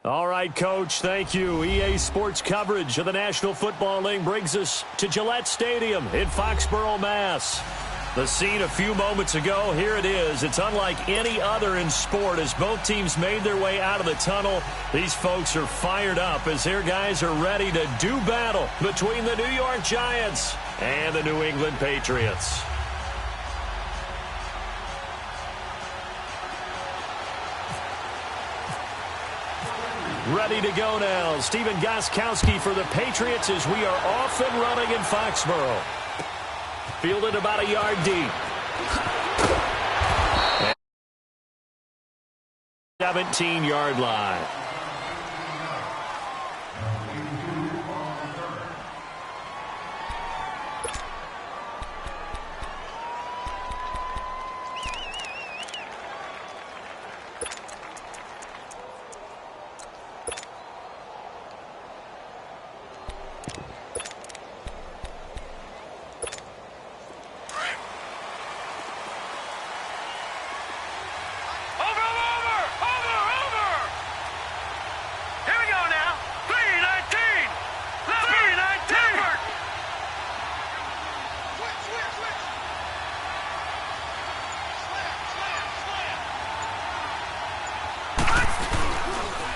All right, Coach, thank you. EA Sports coverage of the National Football League brings us to Gillette Stadium in Foxborough, Mass. The scene a few moments ago, here it is. It's unlike any other in sport as both teams made their way out of the tunnel. These folks are fired up as their guys are ready to do battle between the New York Giants and the New England Patriots. Ready to go now. Stephen Gostkowski for the Patriots as we are off and running in Foxborough. Fielded about a yard deep. 17-yard line.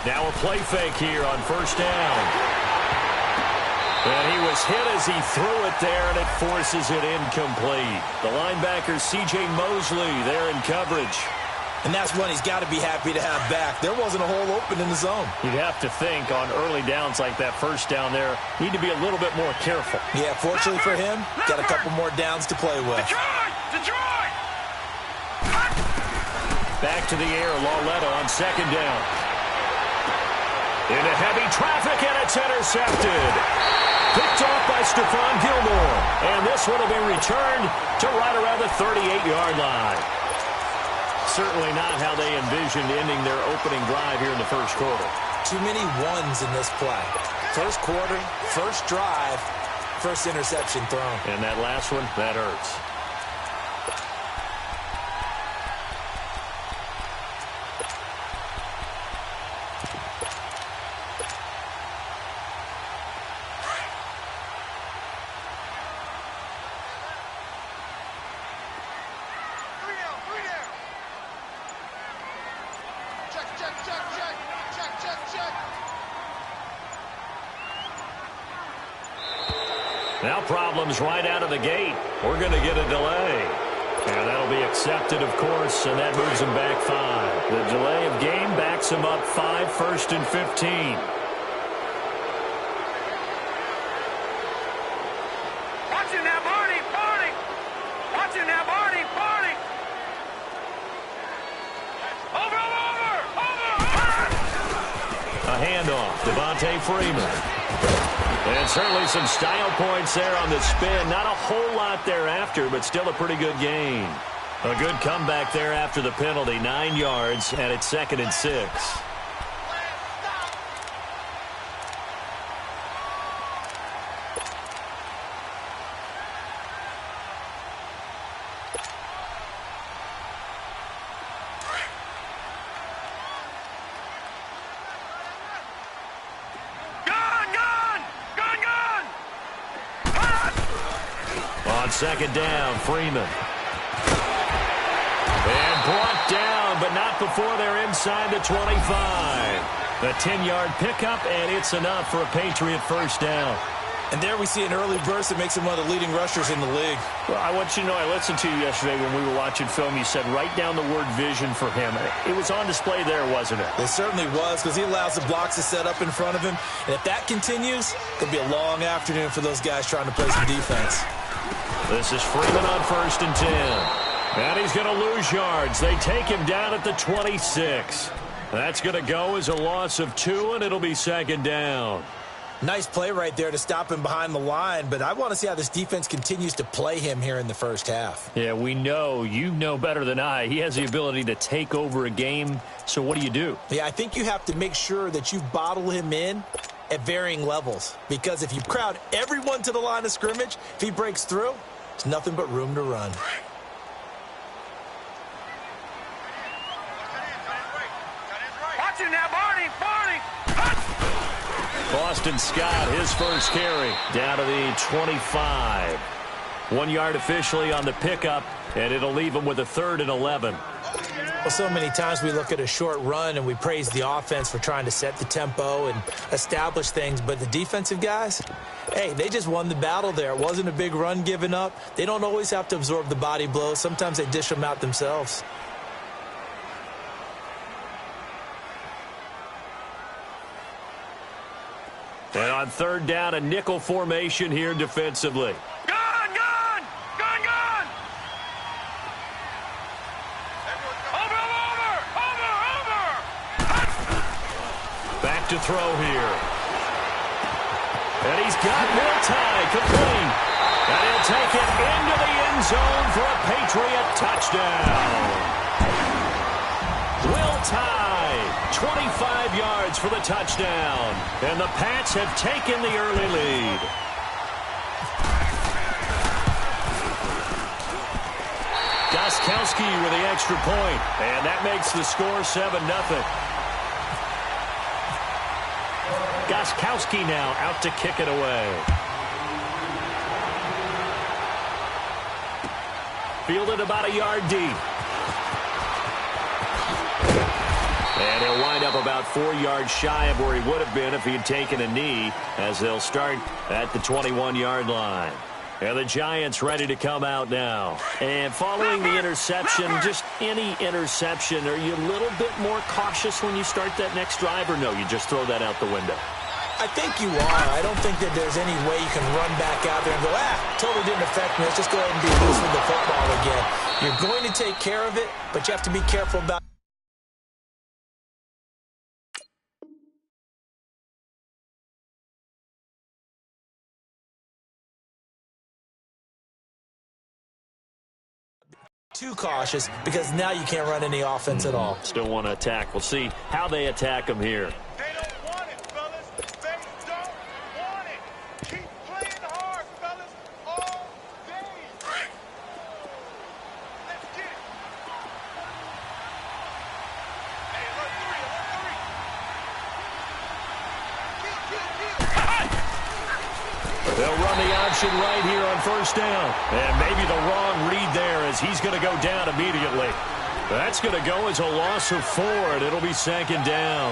Now a play fake here on first down. And he was hit as he threw it there, and it forces it incomplete. The linebacker, C.J. Mosley, there in coverage. And that's one he's got to be happy to have back. There wasn't a hole open in the zone. You'd have to think on early downs like that first down there, need to be a little bit more careful. Yeah, fortunately for him, got a couple more downs to play with. Detroit! Back to the air, Lauletta on second down. Into heavy traffic, and it's intercepted. Picked off by Stephon Gilmore. And this one will be returned to right around the 38-yard line. Certainly not how they envisioned ending their opening drive here in the first quarter. Too many ones in this play. First quarter, first drive, first interception thrown. And that last one, that hurts. Now problems right out of the gate. We're going to get a delay. And that'll be accepted, of course, and that moves him back 5. The delay of game backs him up 5, 1st and 15. Watching that Marty, Marty! Watching that Marty, Marty! Over! A handoff, Devontae Freeman. And certainly some style points there on the spin. Not a whole lot thereafter, but still a pretty good gain. A good comeback there after the penalty. 9 yards, and it's 2nd and 6. On 2nd down, Freeman. And brought down, but not before they're inside the 25. The 10-yard pickup, and it's enough for a Patriot 1st down. And there we see an early burst that makes him one of the leading rushers in the league. Well, I want you to know, I listened to you yesterday when we were watching film. You said write down the word vision for him. It was on display there, wasn't it? It certainly was, because he allows the blocks to set up in front of him. And if that continues, it'll be a long afternoon for those guys trying to play some defense. This is Freeman on 1st and 10. And he's going to lose yards. They take him down at the 26. That's going to go as a loss of 2, and it'll be 2nd down. Nice play right there to stop him behind the line, but I want to see how this defense continues to play him here in the 1st half. Yeah, we know. You know better than I. He has the ability to take over a game, so what do? Yeah, I think you have to make sure that you bottle him in at varying levels, because if you crowd everyone to the line of scrimmage, if he breaks through, there's nothing but room to run. Watching that Marty, Marty! Boston Scott, his first carry, down to the 25. 1 yard officially on the pickup, and it'll leave him with a 3rd and 11. Well, so many times we look at a short run and we praise the offense for trying to set the tempo and establish things, but the defensive guys, hey, they just won the battle there. It wasn't a big run given up. They don't always have to absorb the body blows. Sometimes they dish them out themselves. And on 3rd down, a nickel formation here defensively. Gone! Over! Back to throw here. And he's got Miltai complete. And he'll take it into the end zone for a Patriot touchdown. Miltai, 25 yards for the touchdown. And the Pats have taken the early lead. Gostkowski with the extra point. And that makes the score 7-0. Gostkowski now out to kick it away. Fielded about a yard deep. And he'll wind up about 4 yards shy of where he would have been if he had taken a knee, as they'll start at the 21-yard line. And the Giants ready to come out now. And following the interception, just any interception, are you a little bit more cautious when you start that next drive, or no, you just throw that out the window? I think you are. I don't think that there's any way you can run back out there and go, totally didn't affect me. Let's just go ahead and be loose with the football again. You're going to take care of it, but you have to be careful about too cautious, because now you can't run any offense at all. Still want to attack. We'll see how they attack him here. They don't want it, fellas. They don't want it. Keep playing hard, fellas, all day. Let's get it. Hey, alert 3, They'll run the option right here on 1st down. And maybe the wrong read there, as he's going to go down immediately. That's going to go as a loss of 4, and it'll be 2nd down.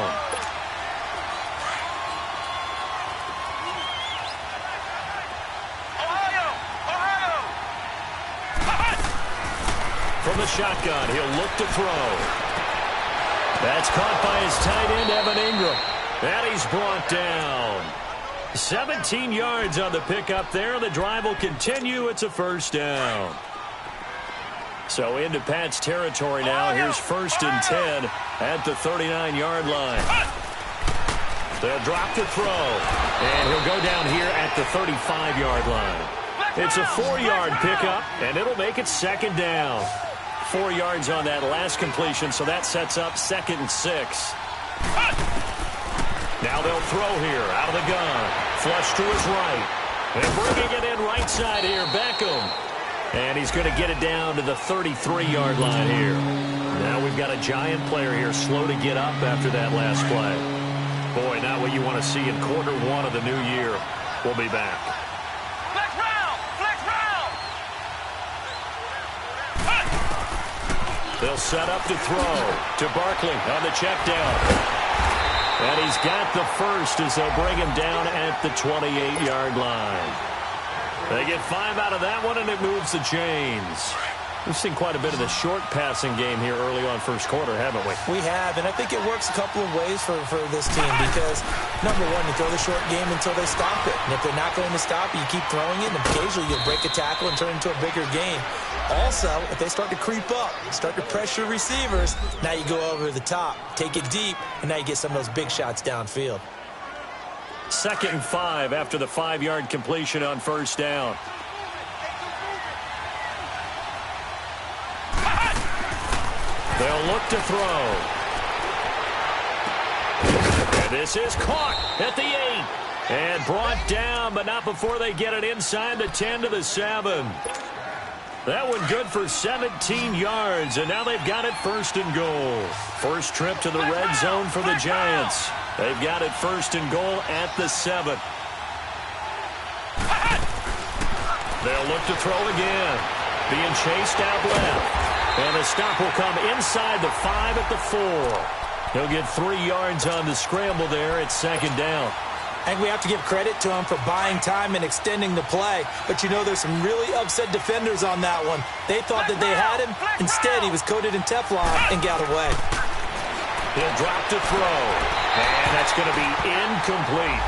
the shotgun. He'll look to throw. That's caught by his tight end, Evan Ingram. And he's brought down. 17 yards on the pickup there. The drive will continue. It's a first down. So into Pat's territory now. Here's 1st and 10 at the 39-yard line. They'll drop the throw. And he'll go down here at the 35-yard line. It's a 4-yard pickup, and it'll make it 2nd down. 4 yards on that last completion, so that sets up 2nd and 6. Now they'll throw here out of the gun. Flush to his right. And bringing it in right side here, Beckham. And he's going to get it down to the 33-yard line here. Now we've got a Giant player here slow to get up after that last play. Boy, not what you want to see in quarter 1 of the new year. We'll be back. Flex round! Flex round! They'll set up to throw to Barkley on the check down. And he's got the first as they'll bring him down at the 28-yard line. They get 5 out of that one, and it moves the chains. We've seen quite a bit of the short passing game here early on first quarter, haven't we? We have, and I think it works a couple of ways for this team because, number one, you throw the short game until they stop it. And if they're not going to stop it, you keep throwing it, and occasionally you'll break a tackle and turn it into a bigger game. Also, if they start to creep up, start to pressure receivers, now you go over the top, take it deep, and now you get some of those big shots downfield. 2nd and 5 after the 5-yard completion on 1st down. They'll look to throw. And this is caught at the 8. And brought down, but not before they get it inside the 10 to the 7. That one good for 17 yards, and now they've got it 1st and goal. First trip to the red zone for the Giants. They've got it 1st and goal at the 7. They'll look to throw again. Being chased out left. And the stop will come inside the 5 at the 4. He'll get 3 yards on the scramble there. It's 2nd down. I think we have to give credit to him for buying time and extending the play. But, you know, there's some really upset defenders on that one. They thought that they had him. Instead, he was coated in Teflon and got away. He'll drop to throw. And that's going to be incomplete.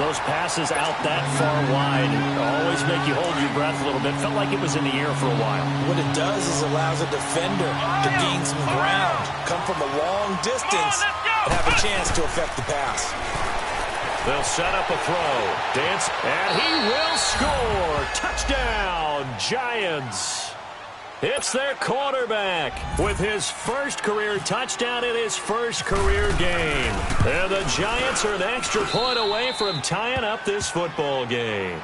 Those passes out that far wide always make you hold your breath a little bit. Felt like it was in the air for a while. What it does is allows a defender to gain some ground, come from a long distance, and have a chance to affect the pass. They'll set up a throw. Dance, and he will score. Touchdown, Giants. It's their quarterback with his first career touchdown in his first career game. And the Giants are an extra point away from tying up this football game.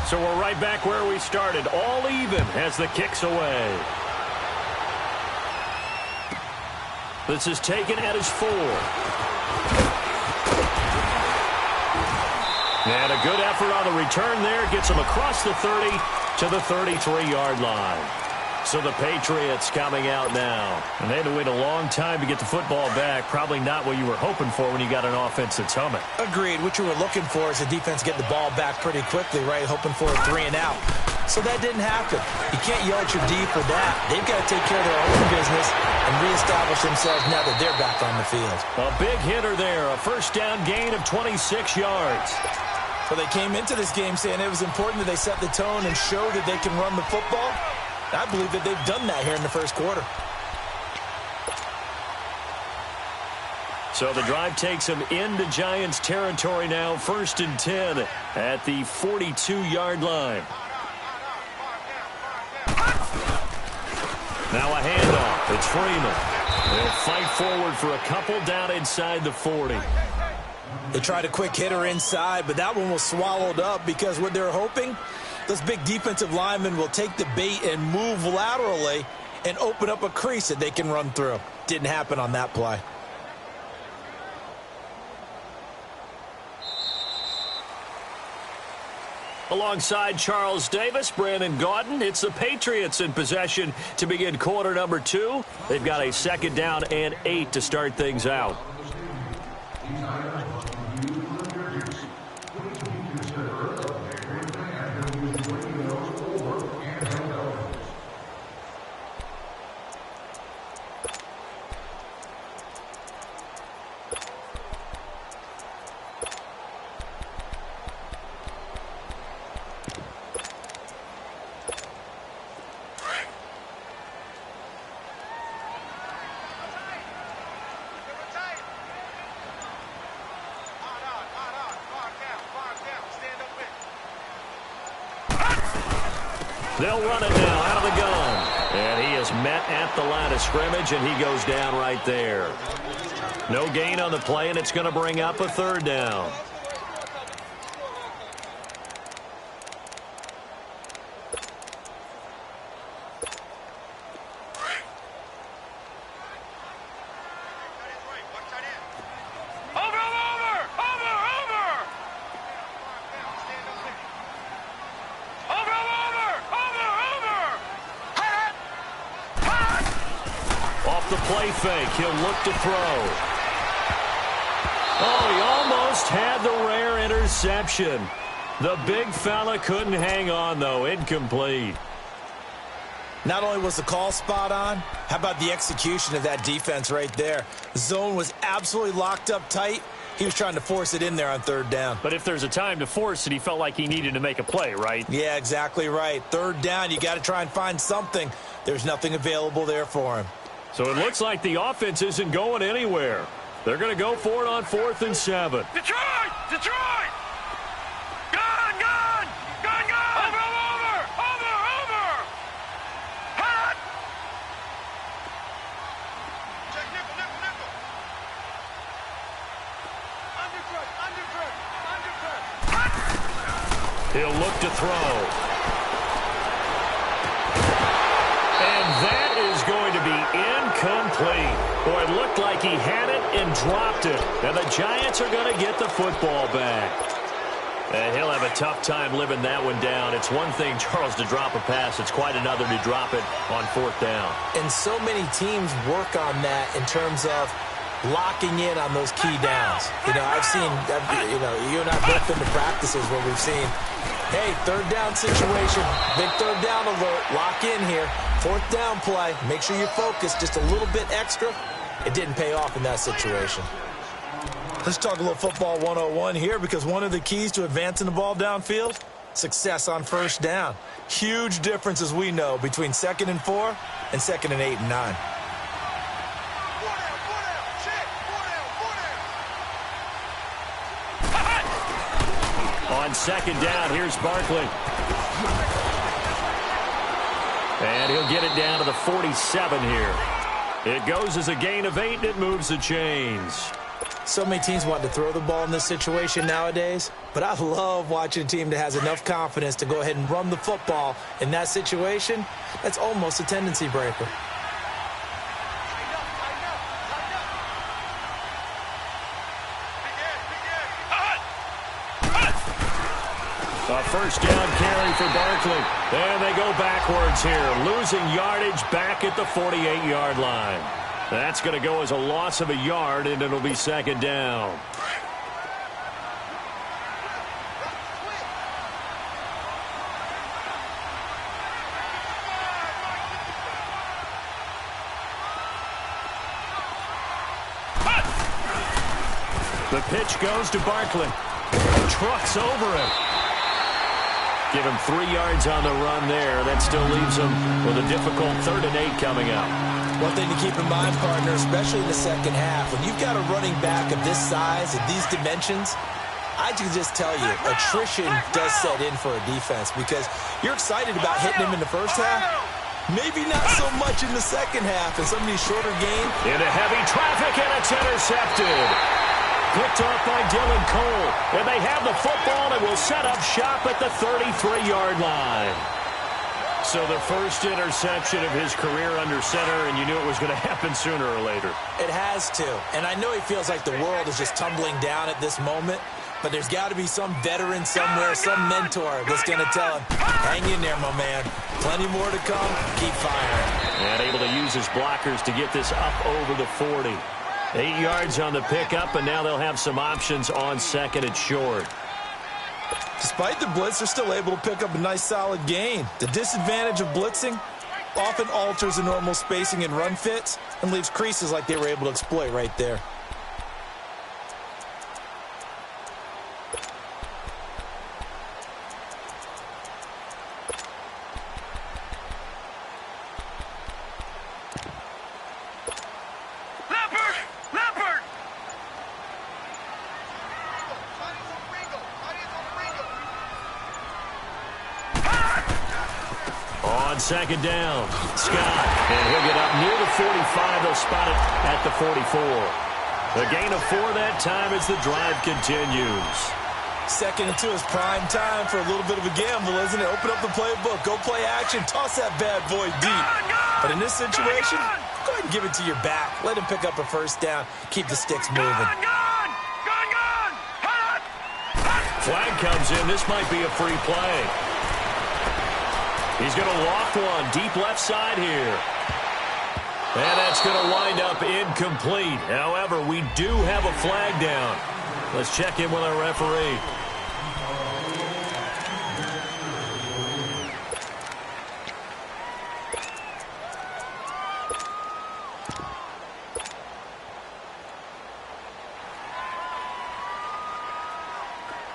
So we're right back where we started, all even as the kick's away. This is taken at his 4. And a good effort on the return there. Gets him across the 30 to the 33-yard line. So the Patriots coming out now. And they had to wait a long time to get the football back. Probably not what you were hoping for when you got an offense that's humming. Agreed. What you were looking for is the defense get the ball back pretty quickly, right? Hoping for a 3 and out. So that didn't happen. You can't yell at your D for that. They've got to take care of their own business and reestablish themselves now that they're back on the field. A big hitter there. A first down gain of 26 yards. So they came into this game saying it was important that they set the tone and show that they can run the football. I believe that they've done that here in the first quarter. So the drive takes them into Giants territory now. 1st and 10 at the 42-yard line. Now a handoff. It's Freeman. They'll fight forward for a couple down inside the 40. They tried a quick hitter inside, but that one was swallowed up because what they're hoping, those big defensive linemen will take the bait and move laterally and open up a crease that they can run through. Didn't happen on that play. Alongside Charles Davis, Brandon Gaudin, it's the Patriots in possession to begin quarter number 2. They've got a 2nd down and 8 to start things out. They'll run it now out of the gun. And he is met at the line of scrimmage, and he goes down right there. No gain on the play, and it's going to bring up a third down. The play fake. He'll look to throw. Oh, he almost had the rare interception. The big fella couldn't hang on, though. Incomplete. Not only was the call spot on, how about the execution of that defense right there? The zone was absolutely locked up tight. He was trying to force it in there on third down. But if there's a time to force it, he felt like he needed to make a play, right? Yeah, exactly right. Third down, you got to try and find something. There's nothing available there for him. So it looks like the offense isn't going anywhere. They're going to go for it on 4th and 7. Detroit! Detroit! Gun! Gun! Gun! Gun! Over! Hot! Check nickel, nickel, nickel. Undercut. He'll look to throw. And that is going to be incomplete. Boy, it looked like he had it and dropped it. And the Giants are going to get the football back. And he'll have a tough time living that one down. It's one thing, Charles, to drop a pass. It's quite another to drop it on 4th down. And so many teams work on that in terms of locking in on those key downs. You know, I've seen, you and I both been to practices where we've seen, hey, third down situation, big third down alert, lock in here. 4th down play, make sure you're focused just a little bit extra. It didn't pay off in that situation. Let's talk a little football 101 here, because one of the keys to advancing the ball downfield, success on first down. Huge difference, as we know, between 2nd and 4 and 2nd and 8 and 9. On 2nd down, here's Barkley. And he'll get it down to the 47 here. It goes as a gain of 8, and it moves the chains. So many teams want to throw the ball in this situation nowadays, but I love watching a team that has enough confidence to go ahead and run the football in that situation. That's almost a tendency breaker. A first down carry for Barkley. And they go backwards here, losing yardage back at the 48-yard line. That's going to go as a loss of a yard, and it'll be 2nd down. The pitch goes to Barkley. Trucks over him. Give him 3 yards on the run there. That still leaves him with a difficult 3rd and 8 coming up. One thing to keep in mind, partner, especially in the second half, when you've got a running back of this size and these dimensions, I can just tell you, attrition does set in for a defense, because you're excited about hitting him in the first half. Maybe not so much in the second half, and some of these shorter games. Into heavy traffic, and it's intercepted. Picked off by Dylan Cole. And they have the football and will set up shop at the 33-yard line. So the first interception of his career under center, and you knew it was going to happen sooner or later. It has to. And I know he feels like the world is just tumbling down at this moment, but there's got to be some veteran somewhere, some mentor that's going to tell him, hang in there, my man. Plenty more to come. Keep firing. And able to use his blockers to get this up over the 40. 8 yards on the pickup, and now they'll have some options on 2nd and short. Despite the blitz, they're still able to pick up a nice solid gain. The disadvantage of blitzing often alters the normal spacing and run fits and leaves creases like they were able to exploit right there. On second down, Scott. And he'll get up near the 45. They'll spot it at the 44. A gain of 4 that time as the drive continues. 2nd and 2 is prime time for a little bit of a gamble, isn't it? Open up the playbook, go play action, toss that bad boy deep. But in this situation, go ahead and give it to your back. Let him pick up a first down. Keep the sticks moving. Flag comes in. This might be a free play. He's going to loft one deep left side here. And that's going to wind up incomplete. However, we do have a flag down. Let's check in with our referee.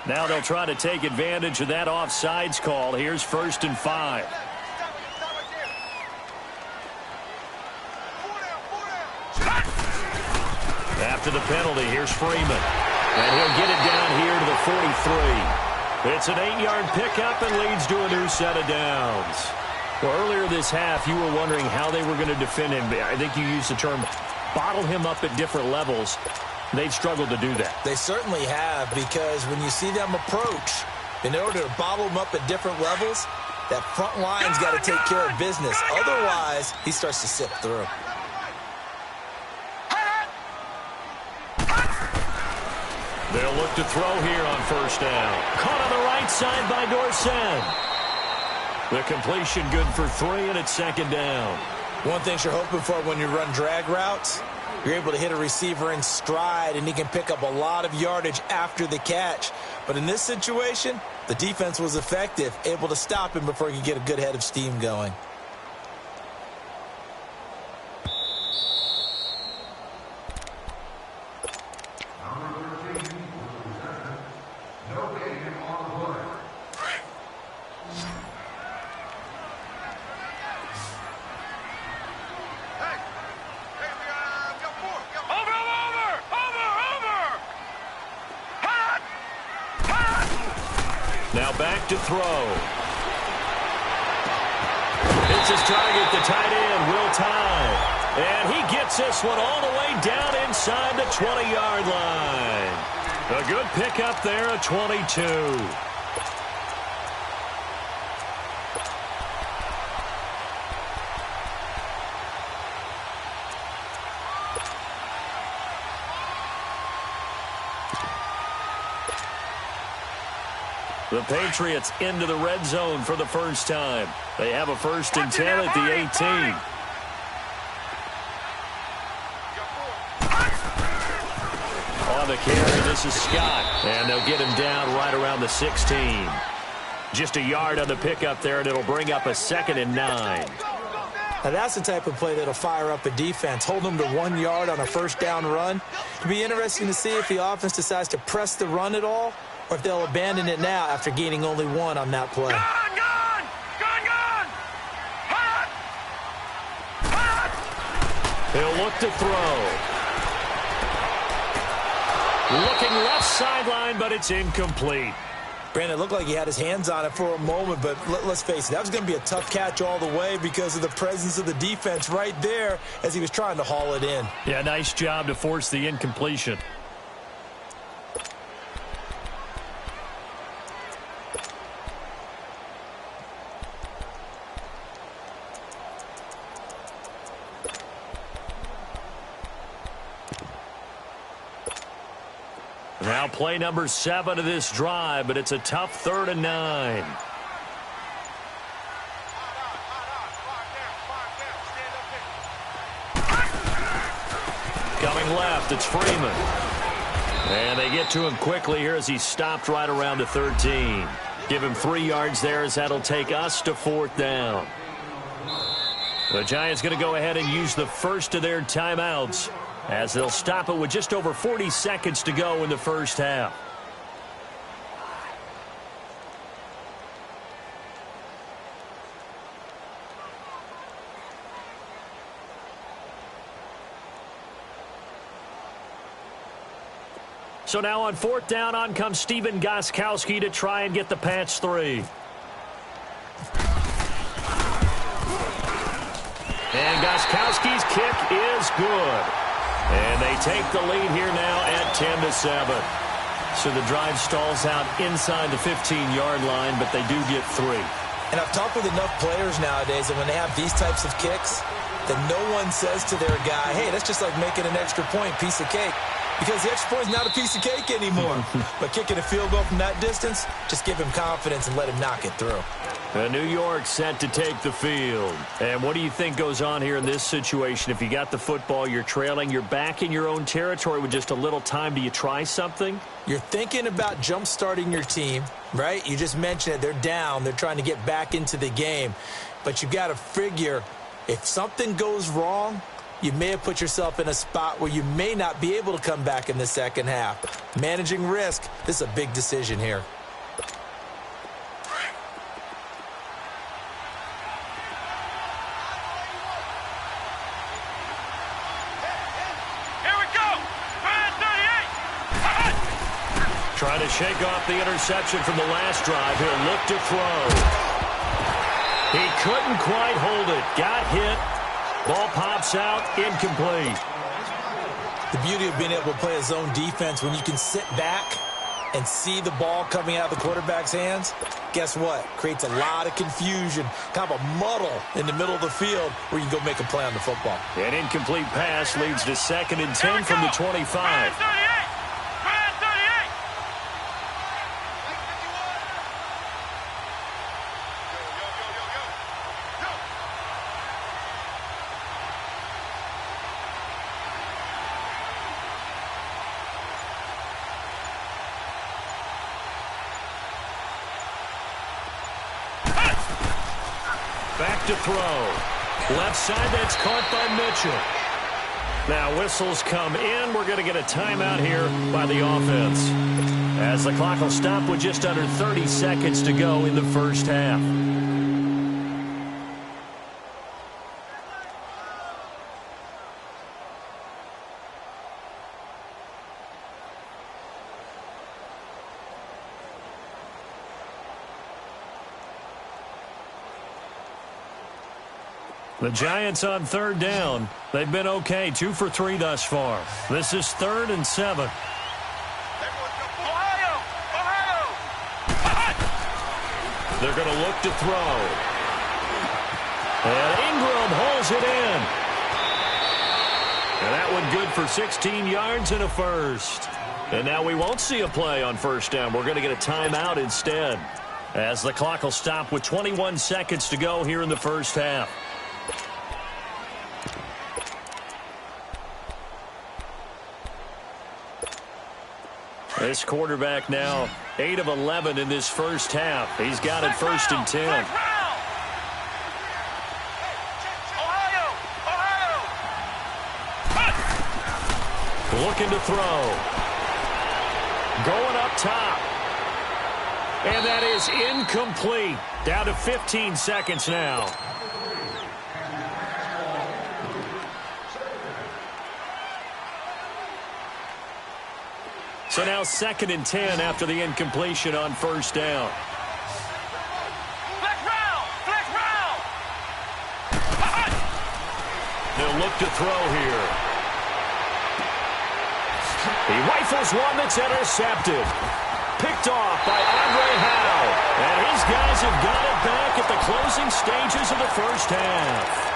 Now they'll try to take advantage of that offsides call. Here's 1st and 5. After the penalty, here's Freeman. And he'll get it down here to the 43. It's an 8-yard pickup and leads to a new set of downs. Well, earlier this half, you were wondering how they were going to defend him. I think you used the term bottle him up at different levels. They've struggled to do that. They certainly have, because when you see them approach, in order to bottle them up at different levels, that front line's got to take care of business. Otherwise, he starts to sip through. They'll look to throw here on 1st down. Caught on the right side by Dorsett. The completion good for 3, and it's 2nd down. One thing you're hoping for when you run drag routes, you're able to hit a receiver in stride, and he can pick up a lot of yardage after the catch. But in this situation, the defense was effective, able to stop him before he could get a good head of steam going. Now back to throw. It's his target, the tight end, Will Tye. And he gets this one all the way down inside the 20-yard line. A good pickup there at 22. The Patriots into the red zone for the first time. They have a 1st and 10 at the 18. On the carry, this is Scott. And they'll get him down right around the 16. Just a yard on the pickup there, and it'll bring up a 2nd and 9. Now that's the type of play that'll fire up a defense. Hold them to 1 yard on a 1st down run. It'll be interesting to see if the offense decides to press the run at all, or if they'll abandon it now after gaining only 1 on that play. He'll look to throw. Looking left sideline, but it's incomplete. Brandon, it looked like he had his hands on it for a moment, but let's face it, that was going to be a tough catch all the way because of the presence of the defense right there as he was trying to haul it in. Yeah, nice job to force the incompletion. Now play number 7 of this drive, but it's a tough 3rd and 9. Coming left, it's Freeman. And they get to him quickly here as he's stopped right around the 13. Give him 3 yards there as that'll take us to 4th down. The Giants going to go ahead and use the first of their timeouts, as they'll stop it with just over 40 seconds to go in the first half. So now on 4th down, on comes Stephen Gostkowski to try and get the patch 3. And Gostkowski's kick is good. And they take the lead here now at 10-7. So the drive stalls out inside the 15-yard line, but they do get 3. And I've talked with enough players nowadays that when they have these types of kicks, that no one says to their guy, hey, that's just like making an extra point, piece of cake. Because the extra point is not a piece of cake anymore. But kicking a field goal from that distance, just give him confidence and let him knock it through. New York set to take the field. And what do you think goes on here in this situation? If you got the football, you're trailing, you're back in your own territory with just a little time. Do you try something? You're thinking about jump-starting your team, right? You just mentioned it. They're down. They're trying to get back into the game. But you've got to figure, if something goes wrong, you may have put yourself in a spot where you may not be able to come back in the second half. Managing risk, this is a big decision here. Here we go. 38. Trying to shake off the interception from the last drive. He'll look to throw. He couldn't quite hold it. Got hit. Ball pops out, incomplete. The beauty of being able to play a zone defense when you can sit back and see the ball coming out of the quarterback's hands, guess what? Creates a lot of confusion, kind of a muddle in the middle of the field where you can go make a play on the football. An incomplete pass leads to 2nd and 10 from the 25. Back to throw. Left side, that's caught by Mitchell. Now whistles come in. We're going to get a timeout here by the offense, as the clock will stop with just under 30 seconds to go in the first half. The Giants on 3rd down. They've been okay, 2 for 3 thus far. This is 3rd and 7. Ohio! They're going to look to throw. And Ingram holds it in. And that one good for 16 yards and a first. And now we won't see a play on 1st down. We're going to get a timeout instead, as the clock will stop with 21 seconds to go here in the first half. This quarterback now 8 of 11 in this first half. He's got it 1st and 10. Looking to throw. Going up top. And that is incomplete. Down to 15 seconds now. So now 2nd and 10 after the incompletion on 1st down. Flex round! They'll look to throw here. He rifles one that's intercepted. Picked off by Andre Howe. And his guys have got it back at the closing stages of the first half.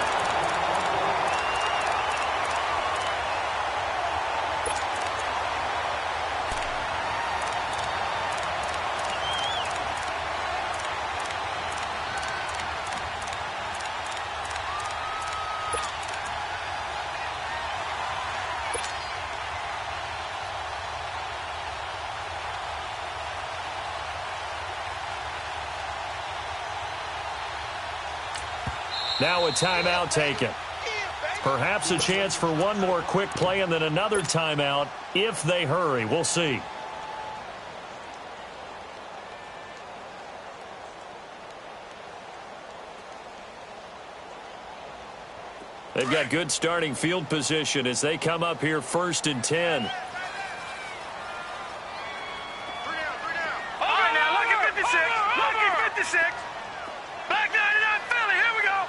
Now a timeout taken. Perhaps a chance for one more quick play and then another timeout if they hurry. We'll see. They've got good starting field position as they come up here 1st and 10. All right, now, look at 56. Look at 56. Back 99 Philly. Here we go.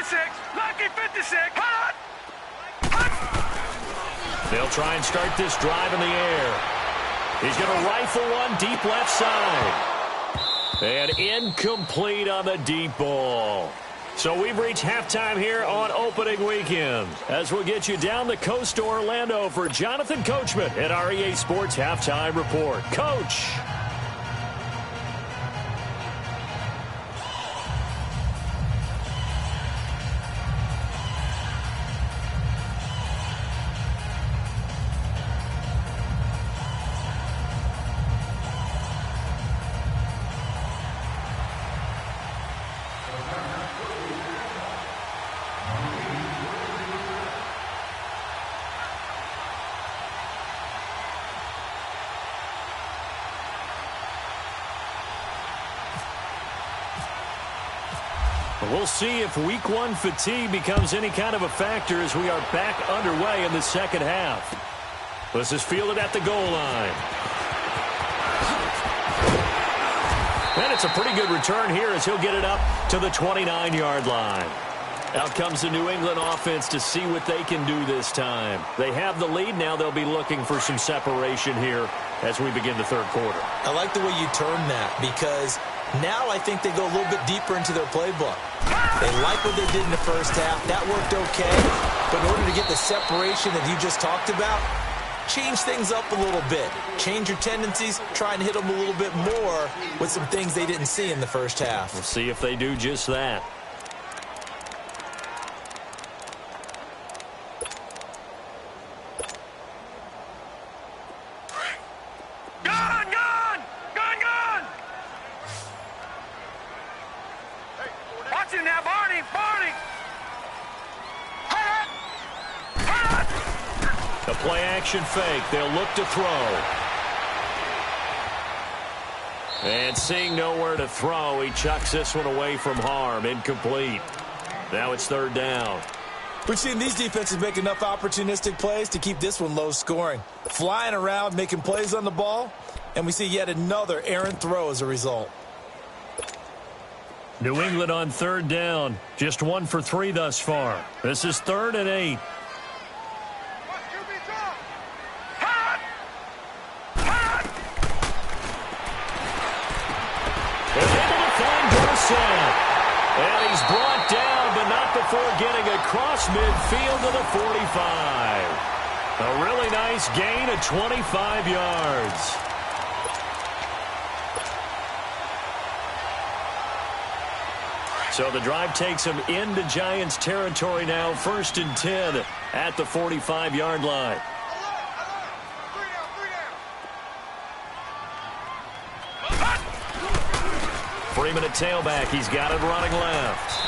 56. Lucky 56. Hot. They'll try and start this drive in the air. He's going to rifle one deep left side. And incomplete on the deep ball. So we've reached halftime here on opening weekend. As we'll get you down the coast to Orlando for Jonathan Coachman at our EA Sports Halftime Report. Coach. We'll see if week one fatigue becomes any kind of a factor as we are back underway in the second half. This is fielded at the goal line. And it's a pretty good return here as he'll get it up to the 29-yard line. Out comes the New England offense to see what they can do this time. They have the lead. Now they'll be looking for some separation here as we begin the third quarter. I like the way you turn that because now I think they go a little bit deeper into their playbook. They like what they did in the first half. That worked okay. But in order to get the separation that you just talked about, change things up a little bit. Change your tendencies. Try and hit them a little bit more with some things they didn't see in the first half. We'll see if they do just that. Play-action fake. They'll look to throw. And seeing nowhere to throw, he chucks this one away from harm. Incomplete. Now it's third down. We've seen these defenses make enough opportunistic plays to keep this one low scoring. Flying around, making plays on the ball, and we see yet another errant throw as a result. New England on third down. Just 1 for 3 thus far. This is 3rd and 8. And he's brought down, but not before getting across midfield to the 45. A really nice gain of 25 yards. So the drive takes him into Giants territory now, 1st and 10 at the 45-yard line. Freeman at tailback. He's got it running left.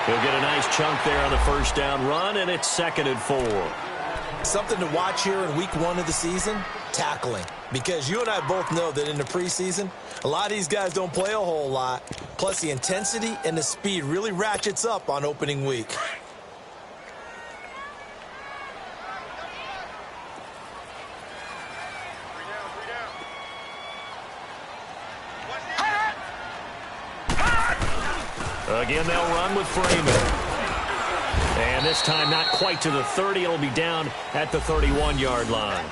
He'll get a nice chunk there on the first down run, and it's 2nd and 4. Something to watch here in week 1 of the season, tackling. Because you and I both know that in the preseason, a lot of these guys don't play a whole lot. Plus, the intensity and the speed really ratchets up on opening week. Again, they'll run with Freeman. And this time not quite to the 30. It'll be down at the 31-yard line.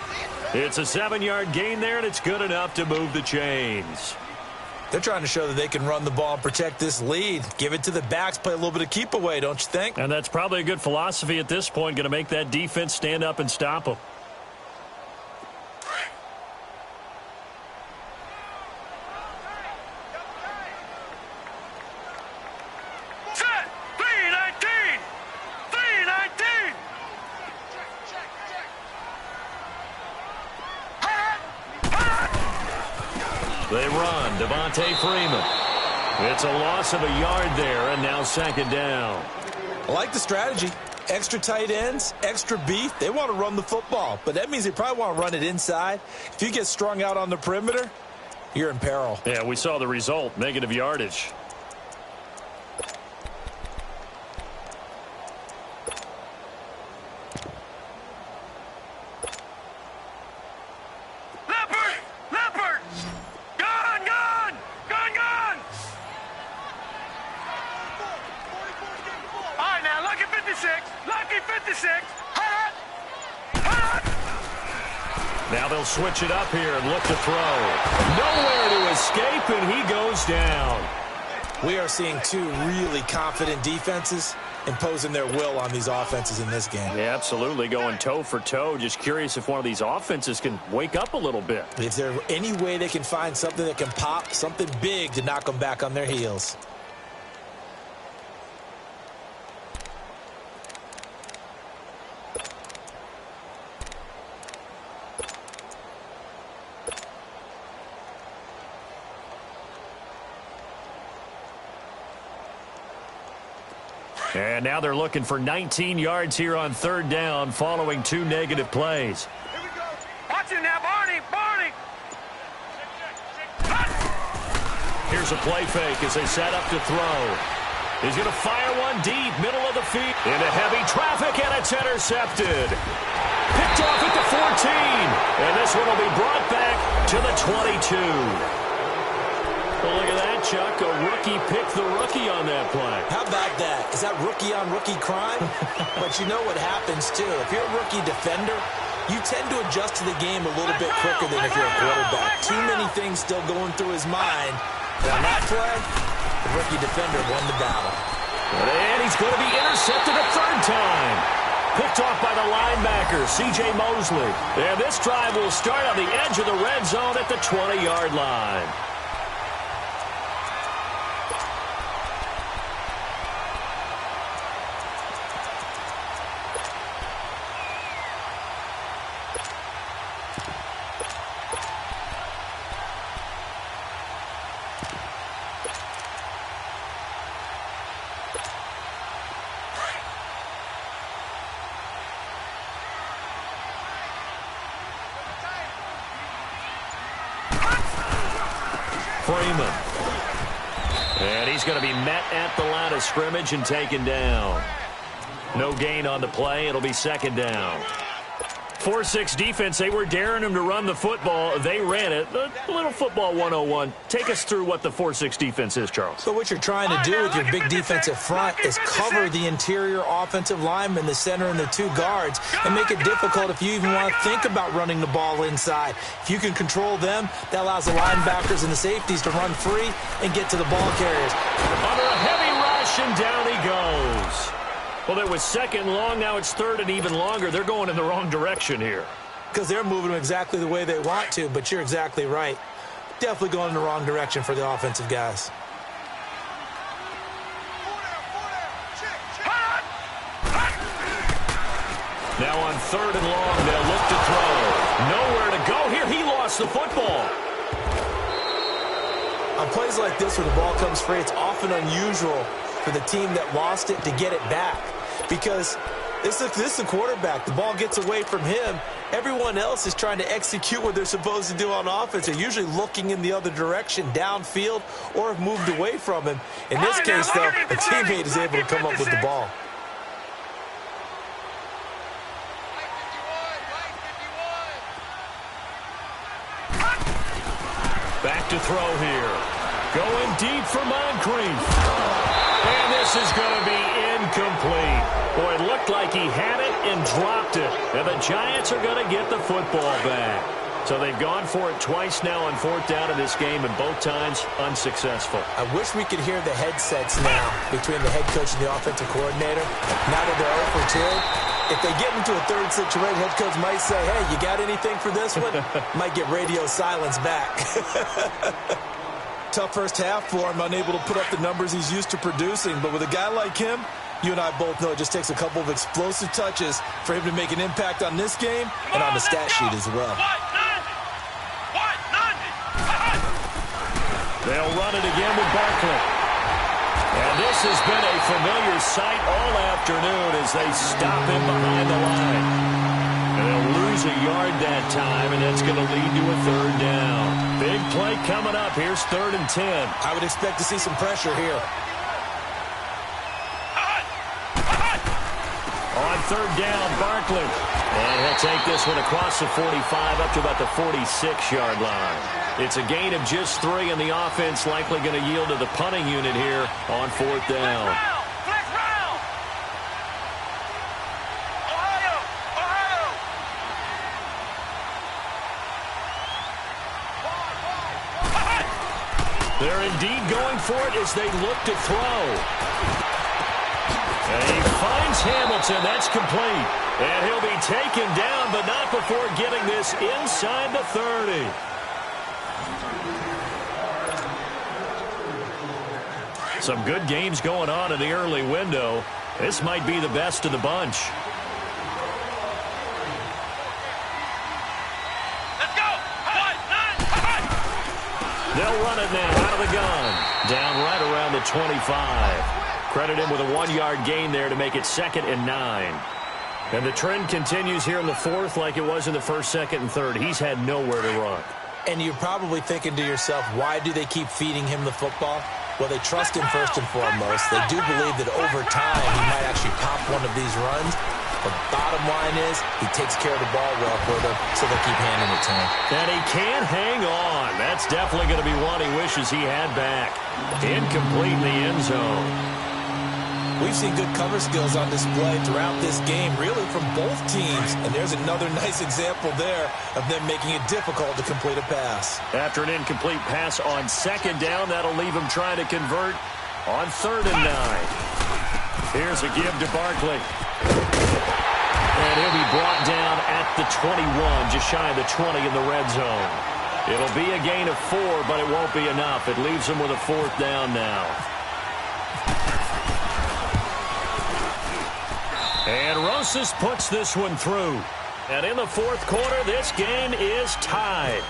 It's a 7-yard gain there, and it's good enough to move the chains. They're trying to show that they can run the ball and protect this lead. Give it to the backs, play a little bit of keep away, don't you think? And that's probably a good philosophy at this point, going to make that defense stand up and stop them. They run. Devontae Freeman. It's a loss of a yard there, and now 2nd down. I like the strategy. Extra tight ends, extra beef. They want to run the football, but that means they probably want to run it inside. If you get strung out on the perimeter, you're in peril. Yeah, we saw the result, negative yardage. Now they'll switch it up here and look to throw. Nowhere to escape, and he goes down. We are seeing two really confident defenses imposing their will on these offenses in this game. Yeah, absolutely, going toe for toe. Just curious if one of these offenses can wake up a little bit. Is there any way they can find something that can pop, something big to knock them back on their heels? And now they're looking for 19 yards here on third down following two negative plays. Here we go. Watch it now, Barney. Barney. Here's a play fake as they set up to throw. He's going to fire one deep, middle of the field. Into heavy traffic, and it's intercepted. Picked off at the 14. And this one will be brought back to the 22. Well, look at that, Chuck. A rookie picked the rookie on that play. How about that? Is that rookie-on-rookie crime? But you know what happens, too. If you're a rookie defender, you tend to adjust to the game a little bit quicker than if you're a quarterback. Too many things still going through his mind. But on that play, the rookie defender won the battle. And he's going to be intercepted a third time. Picked off by the linebacker, C.J. Mosley. And this drive will start on the edge of the red zone at the 20-yard line. Freeman. And he's going to be met at the line of scrimmage and taken down. No gain on the play. It'll be second down. 4-6 defense, they were daring him to run the football. They ran it. A little football 101. Take us through what the 4-6 defense is, Charles. So what you're trying to do with your big defensive front is cover the interior offensive lineman, the center, and the two guards, and make it difficult if you even want to think about running the ball inside. If you can control them, that allows the linebackers and the safeties to run free and get to the ball carriers. Under a heavy rush, and down he goes. Well, it was second long. Now it's third and even longer. They're going in the wrong direction here. Because they're moving them exactly the way they want to, but you're exactly right. Definitely going in the wrong direction for the offensive guys. Now on third and long, they'll look to throw. Nowhere to go here. He lost the football. On plays like this where the ball comes free, it's often unusual for the team that lost it to get it back. Because this is the quarterback. The ball gets away from him. Everyone else is trying to execute what they're supposed to do on offense. They're usually looking in the other direction, downfield, or have moved away from him. In this case, though, a teammate is able to come up with the ball. Back to throw here. Going deep for Moncrief. And this is going to be incomplete. Boy, it looked like he had it and dropped it. And the Giants are going to get the football back. So they've gone for it twice now on fourth down in this game, and both times unsuccessful. I wish we could hear the headsets now between the head coach and the offensive coordinator. Now that they're 0 for 2, if they get into a third situation, head coach might say, hey, you got anything for this one? Might get radio silence back. Tough first half for him, unable to put up the numbers he's used to producing. But with a guy like him, you and I both know it just takes a couple of explosive touches for him to make an impact on this game and on the stat sheet as well. They'll run it again with Barkley. And this has been a familiar sight all afternoon as they stop him behind the line. And they'll lose a yard that time, and that's going to lead to a third down. Big play coming up. Here's 3rd and 10. I would expect to see some pressure here. On 3rd down, Barkley. And he'll take this one across the 45 up to about the 46-yard line. It's a gain of just 3, and the offense likely going to yield to the punting unit here on 4th down. They're indeed going for it as they look to throw. And he finds Hamilton. That's complete. And he'll be taken down, but not before getting this inside the 30. Some good games going on in the early window. This might be the best of the bunch. Let's go! They'll run it now out of the gun. Down right around the 25. Credit him with a 1-yard gain there to make it 2nd and 9. And the trend continues here in the 4th like it was in the 1st, 2nd, and 3rd. He's had nowhere to run. And you're probably thinking to yourself, why do they keep feeding him the football? Well, they trust him first and foremost. They do believe that over time he might actually pop one of these runs. The bottom line is he takes care of the ball well for them, so they'll keep handing it to him. And he can't hang on. That's definitely going to be one he wishes he had back. Incomplete in the end zone. We've seen good cover skills on display throughout this game, really from both teams. And there's another nice example there of them making it difficult to complete a pass. After an incomplete pass on 2nd down, that'll leave him trying to convert on 3rd and 9. Here's a give to Barkley. And he'll be brought down at the 21, just shy of the 20 in the red zone. It'll be a gain of 4, but it won't be enough. It leaves him with a 4th down now. And Rosas puts this one through. And in the 4th quarter, this game is tied.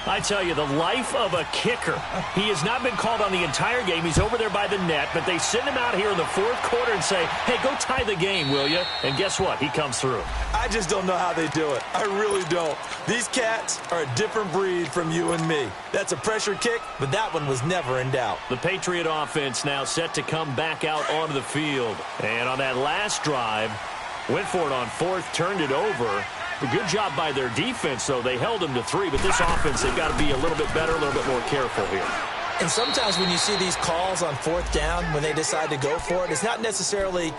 I tell you, the life of a kicker. He has not been called on the entire game. He's over there by the net, but they send him out here in the 4th quarter and say, hey, go tie the game, will you? And guess what? He comes through. I just don't know how they do it. I really don't. These cats are a different breed from you and me. That's a pressure kick, but that one was never in doubt. The Patriot offense now set to come back out onto the field. And on that last drive, went for it on 4th, turned it over. A good job by their defense, though. They held them to 3, but this offense, they've got to be a little bit better, a little bit more careful here. And sometimes when you see these calls on 4th down, when they decide to go for it, it's not necessarily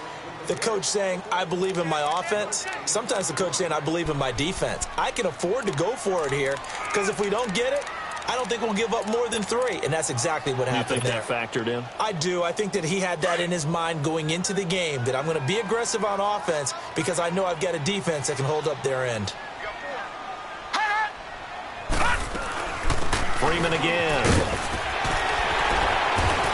the coach saying, I believe in my offense. Sometimes the coach saying, I believe in my defense. I can afford to go for it here, because if we don't get it, I don't think we'll give up more than 3, and that's exactly what happened there. You think that factored in? I do. I think that he had that in his mind going into the game, that I'm going to be aggressive on offense because I know I've got a defense that can hold up their end. Freeman again.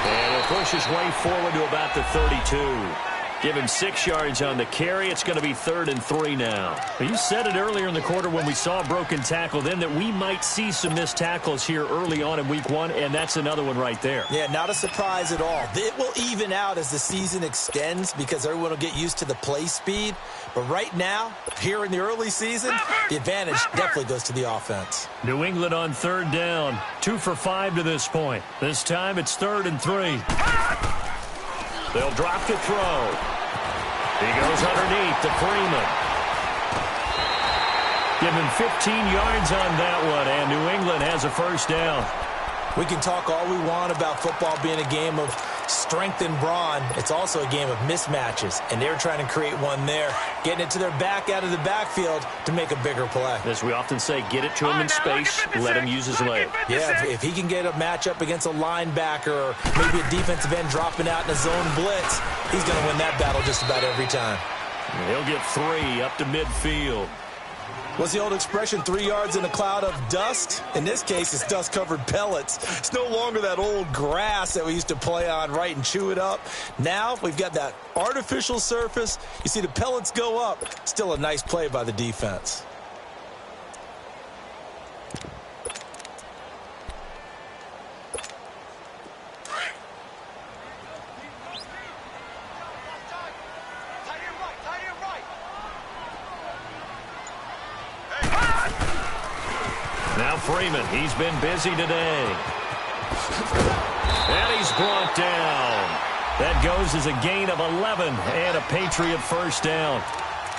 And he'll push his way forward to about the 32. Give him 6 yards on the carry. It's going to be 3rd and 3 now. You said it earlier in the quarter when we saw a broken tackle then that we might see some missed tackles here early on in week 1, and that's another one right there. Yeah, not a surprise at all. It will even out as the season extends because everyone will get used to the play speed. But right now, here in the early season, the advantage definitely goes to the offense. New England on 3rd down. 2 for 5 to this point. This time it's 3rd and 3. They'll drop to throw. He goes underneath to Freeman. Give him 15 yards on that one, and New England has a 1st down. We can talk all we want about football being a game of strength and brawn. It's also a game of mismatches, and they're trying to create one there, getting it to their back out of the backfield to make a bigger play. As we often say, get it to him in space, let him use his leg. Yeah, if he can get a matchup against a linebacker or maybe a defensive end dropping out in a zone blitz, he's going to win that battle just about every time. He'll get 3 up to midfield. What's the old expression, 3 yards in a cloud of dust? In this case, it's dust-covered pellets. It's no longer that old grass that we used to play on, right, and chew it up. Now we've got that artificial surface. You see the pellets go up. Still a nice play by the defense. Now Freeman, he's been busy today. And he's brought down. That goes as a gain of 11 and a Patriot 1st down.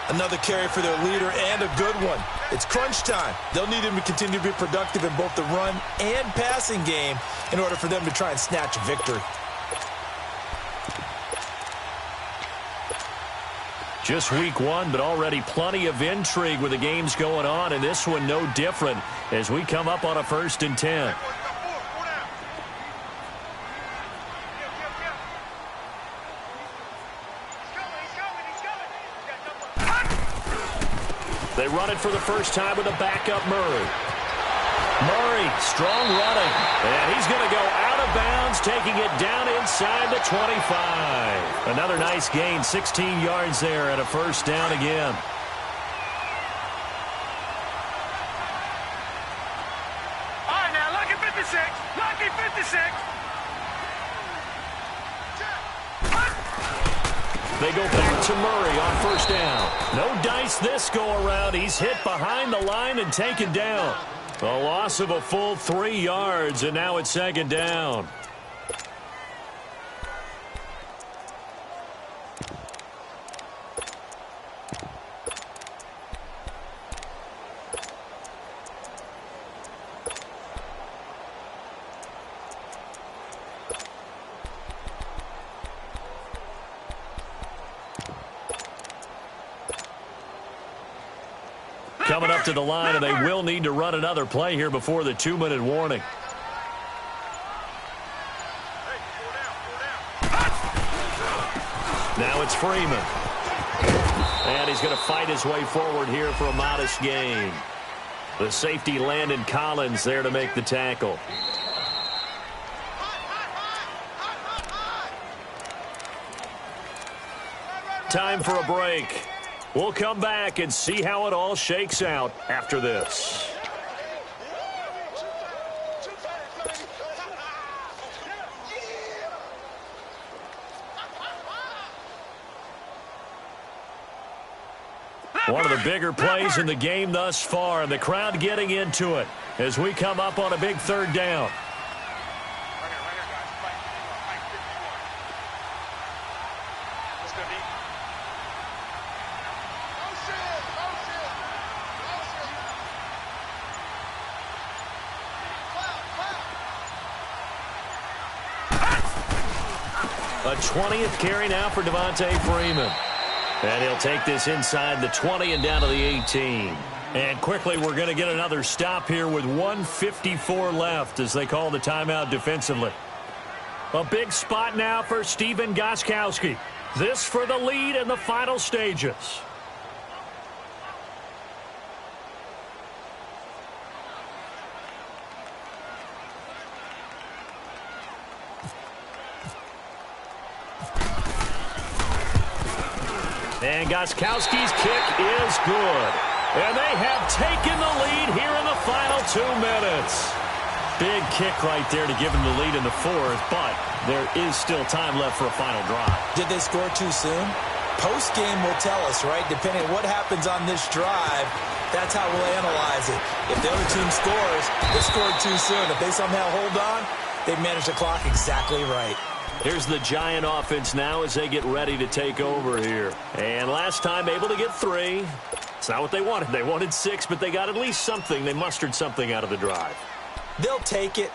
Another carry for their leader and a good one. It's crunch time. They'll need him to continue to be productive in both the run and passing game in order for them to try and snatch a victory. Just week 1, but already plenty of intrigue with the games going on, and this one no different as we come up on a 1st and 10. They run it for the first time with a backup Murray. Murray, strong running. And he's going to go out of bounds, taking it down inside the 25. Another nice gain, 16 yards there and a first down again. All right, now, lucky 56. Lucky 56. They go back to Murray on first down. No dice this go-around. He's hit behind the line and taken down. A loss of a full 3 yards, and now it's second down. Coming up to the line, and they will need to run another play here before the 2-minute warning. Now it's Freeman. And he's going to fight his way forward here for a modest gain. The safety, Landon Collins, there to make the tackle. Time for a break. We'll come back and see how it all shakes out after this. One of the bigger plays in the game thus far, and the crowd getting into it as we come up on a big third down. A 20th carry now for Devontae Freeman. And he'll take this inside the 20 and down to the 18. And quickly, we're going to get another stop here with 1:54 left as they call the timeout defensively. A big spot now for Stephen Gostkowski. This for the lead in the final stages. And Gostkowski's kick is good. And they have taken the lead here in the final 2 minutes. Big kick right there to give them the lead in the fourth, but there is still time left for a final drive. Did they score too soon? Post-game will tell us, right? Depending on what happens on this drive, that's how we'll analyze it. If the other team scores, they scored too soon. If they somehow hold on, they managed the clock exactly right. Here's the Giant offense now as they get ready to take over here. And last time able to get 3. It's not what they wanted. They wanted 6, but they got at least something. They mustered something out of the drive. They'll take it.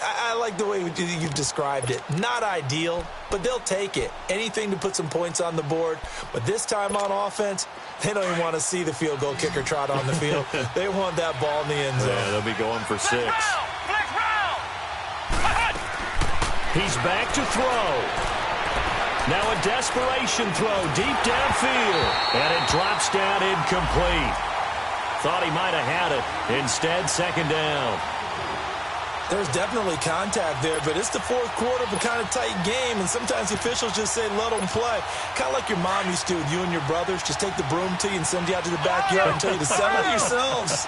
I like the way you've described it. Not ideal, but they'll take it. Anything to put some points on the board. But this time on offense, they don't even want to see the field goal kicker trot on the field. They want that ball in the end zone. Yeah, they'll be going for 6. He's back to throw. Now a desperation throw deep downfield. And it drops down incomplete. Thought he might have had it. Instead, second down. There's definitely contact there, but it's the fourth quarter of a kind of tight game, and sometimes the officials just say, let them play. Kind of like your mom used to with you and your brothers. Just take the broom to you and send you out to the backyard and tell you to settle it yourselves.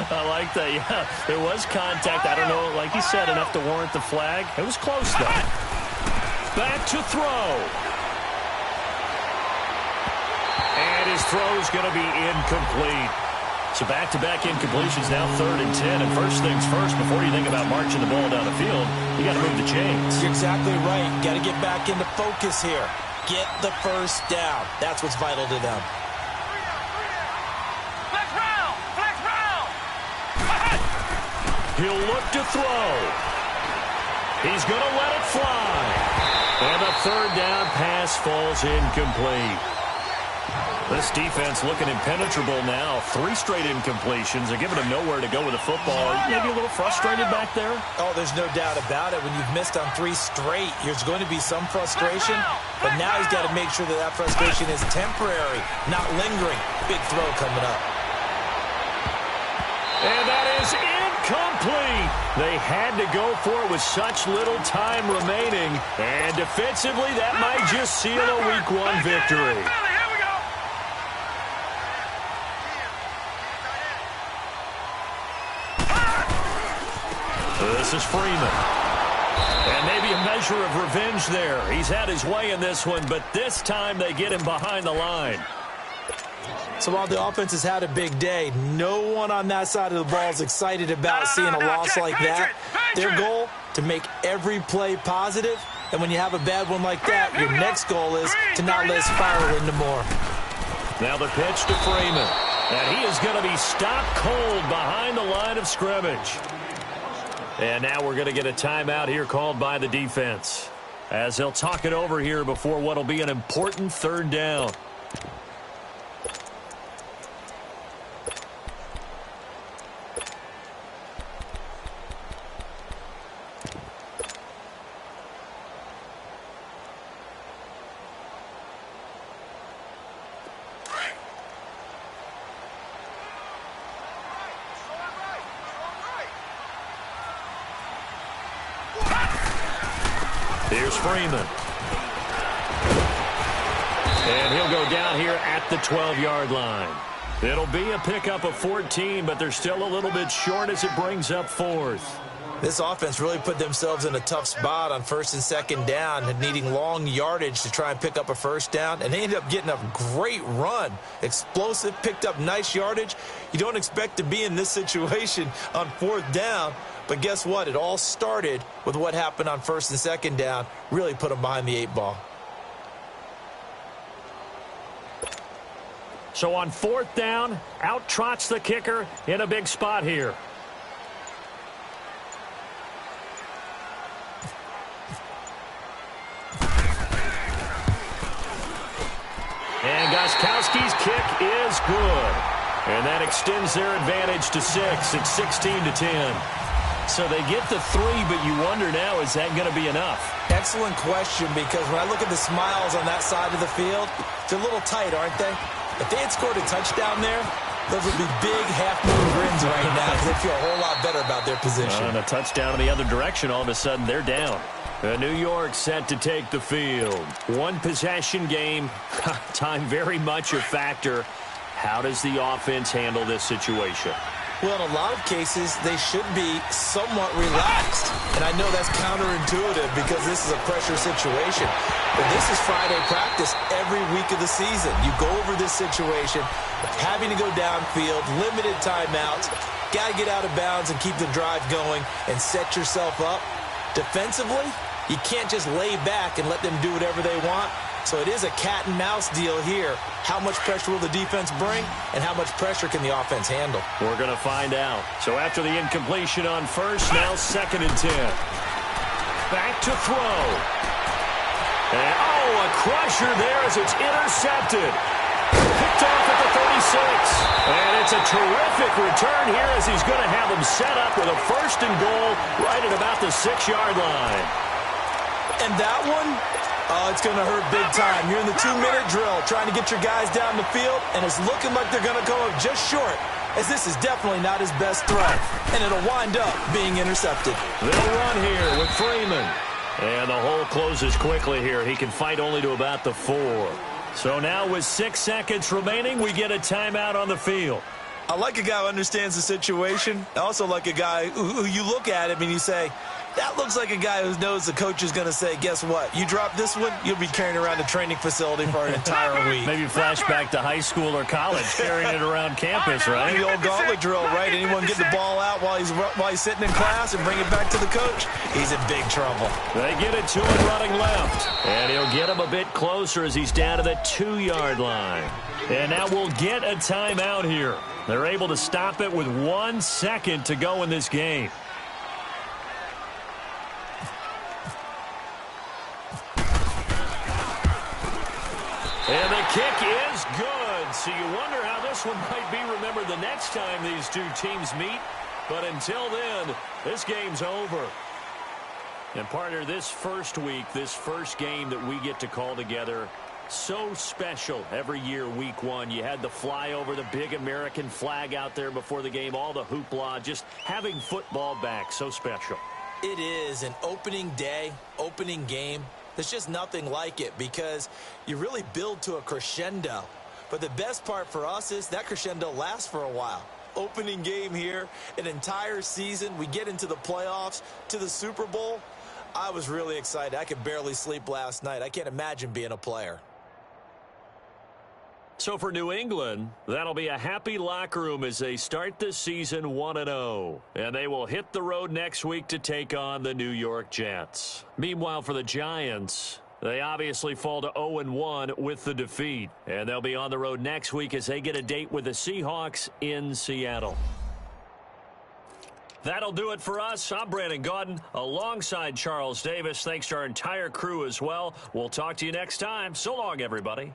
I like that, yeah. There was contact. I don't know, like you said, enough to warrant the flag. It was close, though. Back to throw. And his throw's going to be incomplete. So back-to-back incompletions, now 3rd and 10. And first things first, before you think about marching the ball down the field, you got to move the chains. You're exactly right. Got to get back into focus here. Get the first down. That's what's vital to them. Flex round! Flex round! He'll look to throw. He's going to let it fly. And the third down pass falls incomplete. This defense looking impenetrable now. 3 straight incompletions. They're giving him nowhere to go with the football. Maybe a little frustrated back there? Oh, there's no doubt about it. When you've missed on 3 straight, there's going to be some frustration. But now he's got to make sure that frustration is temporary, not lingering. Big throw coming up. And that is incomplete. They had to go for it with such little time remaining. And defensively, that might just seal a Week 1 victory. This is Freeman. And maybe a measure of revenge there. He's had his way in this one, but this time they get him behind the line. So while the offense has had a big day, no one on that side of the ball is excited about seeing a loss like that. Their goal, to make every play positive. And when you have a bad one like that, your next goal is to not let it spiral into more. Now the pitch to Freeman. And he is going to be stopped cold behind the line of scrimmage. And now we're going to get a timeout here called by the defense, as they'll talk it over here before what will be an important third down. Here's Freeman. And he'll go down here at the 12-yard line. It'll be a pickup of 14, but they're still a little bit short as it brings up fourth. This offense really put themselves in a tough spot on first and second down and needing long yardage to try and pick up a first down. And they ended up getting a great run. Explosive, picked up nice yardage. You don't expect to be in this situation on fourth down. But guess what? It all started with what happened on first and second down. Really put them behind the 8 ball. So on fourth down, out trots the kicker in a big spot here. And Gostkowski's kick is good. And that extends their advantage to 6. It's 16-10. So they get the 3, but you wonder now, is that going to be enough? Excellent question, because when I look at the smiles on that side of the field, they're a little tight, aren't they? If they had scored a touchdown there, those would be big half-moon grins right now, because they feel a whole lot better about their position. And a touchdown in the other direction, all of a sudden they're down. New York set to take the field. One possession game, time very much a factor. How does the offense handle this situation? Well, in a lot of cases, they should be somewhat relaxed. And I know that's counterintuitive because this is a pressure situation. But this is Friday practice every week of the season. You go over this situation, having to go downfield, limited timeouts, got to get out of bounds and keep the drive going and set yourself up. Defensively, you can't just lay back and let them do whatever they want. So it is a cat and mouse deal here. How much pressure will the defense bring, and how much pressure can the offense handle? We're going to find out. So after the incompletion on first, now 2nd and 10. Back to throw. And, a crusher there as it's intercepted. Picked off at the 36. And it's a terrific return here as he's going to have them set up with a 1st and goal right at about the 6-yard line. And that one, it's going to hurt big time. You're in the 2-minute drill trying to get your guys down the field, and it's looking like they're going to go up just short, as this is definitely not his best throw. And it'll wind up being intercepted. They'll run here with Freeman. And the hole closes quickly here. He can fight only to about the 4. So now with 6 seconds remaining, we get a timeout on the field. I like a guy who understands the situation. I also like a guy who you look at him and you say, that looks like a guy who knows the coach is going to say, guess what? You drop this one, you'll be carrying around a training facility for an entire week. Maybe flashback to high school or college, carrying it around campus, right? The old gauntlet drill, right? Anyone get the ball out while he's sitting in class and bring it back to the coach? He's in big trouble. They get it to him running left. And he'll get him a bit closer as he's down to the 2-yard line. And now we'll get a timeout here. They're able to stop it with 1 second to go in this game. And the kick is good. So you wonder how this one might be remembered the next time these two teams meet. But until then, this game's over. And partner, this first week, this first game that we get to call together, So special every year, week one. You had the flyover, the big American flag out there before the game, all the hoopla, just having football back, so special. It is an opening day, opening game. There's just nothing like it because you really build to a crescendo. But the best part for us is that crescendo lasts for a while. Opening game here, an entire season. We get into the playoffs, to the Super Bowl. I was really excited. I could barely sleep last night. I can't imagine being a player. So for New England, that'll be a happy locker room as they start this season 1-0. And they will hit the road next week to take on the New York Jets. Meanwhile, for the Giants, they obviously fall to 0-1 with the defeat. And they'll be on the road next week as they get a date with the Seahawks in Seattle. That'll do it for us. I'm Brandon Gaudin alongside Charles Davis. Thanks to our entire crew as well. We'll talk to you next time. So long, everybody.